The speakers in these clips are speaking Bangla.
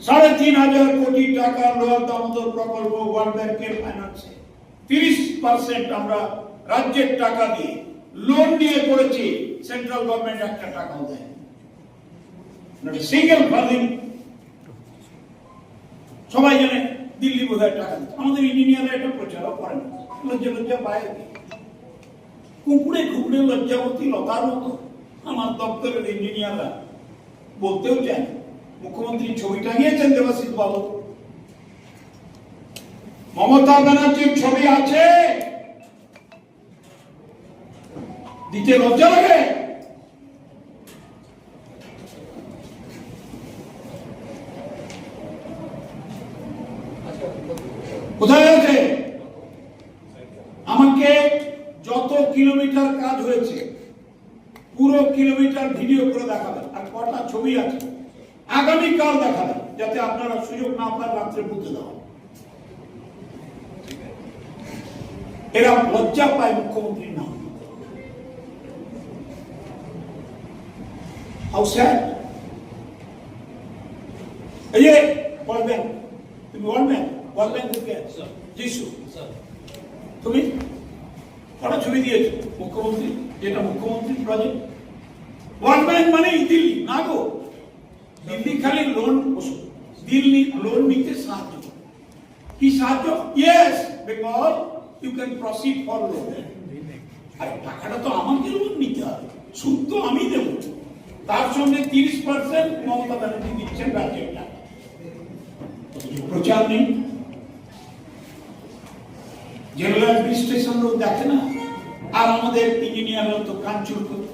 3,500 কোটি টাকা লোয়ার দামোদর প্রকল্প ওয়ার্ল্ড ব্যাংকের ফাইন্যান্সে 30% আমরা রাজ্যের টাকা দিয়ে লোন নিয়ে করেছি। সেন্ট্রাল গভর্নমেন্ট একটা টাকাও দেয় সিঙ্গেল ফান্ডিং। সবাই জানে দিল্লি বোধহয় টাকা দিচ্ছে, আমাদের ইঞ্জিনিয়াররা এটা প্রচারও করেন। লজ্জা পায়, কুকুরে কুকুরে লজ্জাবতী লতার মতো আমার দপ্তরের ইঞ্জিনিয়াররা বলতেও চায়। মুখ্যমন্ত্রী ছবি টাঙিয়েছেন দেবাশিস বাবু, মমতা ব্যানার্জির ছবি আছে, দিতে লজ্জা লাগে। কোথায় আছে? আমাকে যত কিলোমিটার কাজ হয়েছে পুরো কিলোমিটার ভিডিও করে দেখাবেন, আর কটা ছবি আছে আগামীকাল দেখাবেন, যাতে আপনারা সুযোগ না পান রাত্রে বুঝতে দেওয়া। এরা লজ্জা পায় মুখ্যমন্ত্রীর নাম। How sad. এই যে বলবেন তুমি বলবেন যিশু, তুমি কটা ছবি দিয়েছো মুখ্যমন্ত্রী, যেটা মুখ্যমন্ত্রী প্রজেক্ট। ওয়ার্ল্ড ব্যাংক মানে দিল্লি না গো, দিল্লি খালি লোন, দিল্লি লোন নিতে সাহায্য। কি সাহায্য? Yes, because you can proceed for loan. আর টাকাটা তো আমাকে লোন নিতে হবে, সুদ তো আমি দেব, তার সঙ্গে 30% মমতা ব্যানার্জি দিচ্ছেন রাজ্যের টাকা। প্রচার নেই, জেনারেল অ্যাডমিনিস্ট্রেশন লোক দেখে না, আর আমাদের ইঞ্জিনিয়াররা তো কাঞ্চুর করে।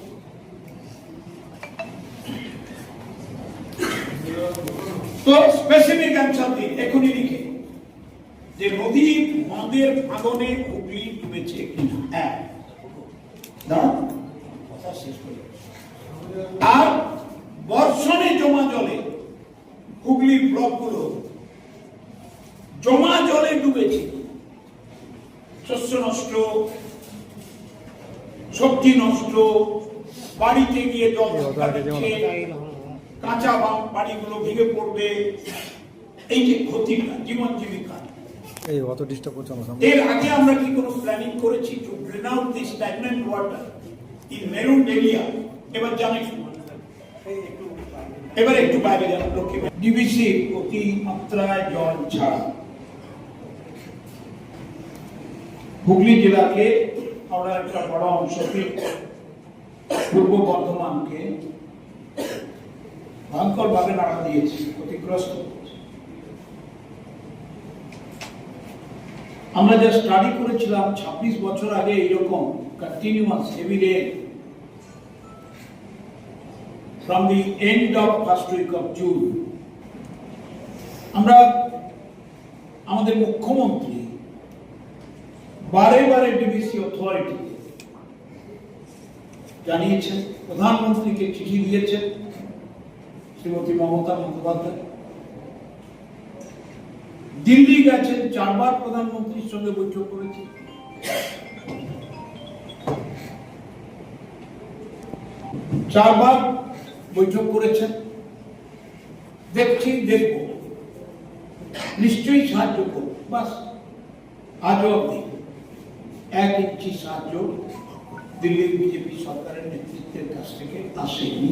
তো স্পেসিফিক অ্যান্সার দিন এখনই লিখে, যে নদী বাঁধের ভাঙনে হুগলি ডুবেছে কিনা। আর বর্ষণে জমা জলে হুগলি ব্লকগুলো জমা জলে ডুবেছে, শস্য নষ্ট, সবজি নষ্ট, বাড়িতে গিয়ে জল দিচ্ছে, কাঁচা বাড়িগুলো ভেঙে পড়বে, এই যে ক্ষতিটা জীবন জীবিকা। এর আগে আমরা কি কোনো প্ল্যানিং করেছি to drain out this stagnant water in মেরুন এরিয়া? এবার জানেন, এবার একটু বাইরে যান, লক্ষ্মী ডিবিসি অতি মাত্রায় জল ছাড়া হুগলি জেলাকে, আমরা একটা বড় অংশকে, পূর্ব বর্ধমানকে ভয়ঙ্কর ভাবে নাড়া দিয়েছে, ক্ষতিগ্রস্ত। আমরা যা স্টাডি করেছিলাম 26 বছর আগে, এইরকম continuous heavy rain from the end of first week of June, আমরা আমাদের মুখ্যমন্ত্রী বারে বারে ডিবিসি অথরিটি জানিয়েছেন, প্রধানমন্ত্রীকে চিঠি দিয়েছেন শ্রীমতী মমতা বন্দ্যোপাধ্যায়, দিল্লি গেছেন, 4 বার প্রধানমন্ত্রীর সঙ্গে বৈঠক করেছে। চারবার বৈঠক করেছেন, দেখছি দেখব, নিশ্চয়ই সাহায্য করব। বাস আজও অবধি 1 ইঞ্চি সাহায্য দিল্লির বিজেপি সরকারের নেতৃত্বের কাছ থেকে আসেনি।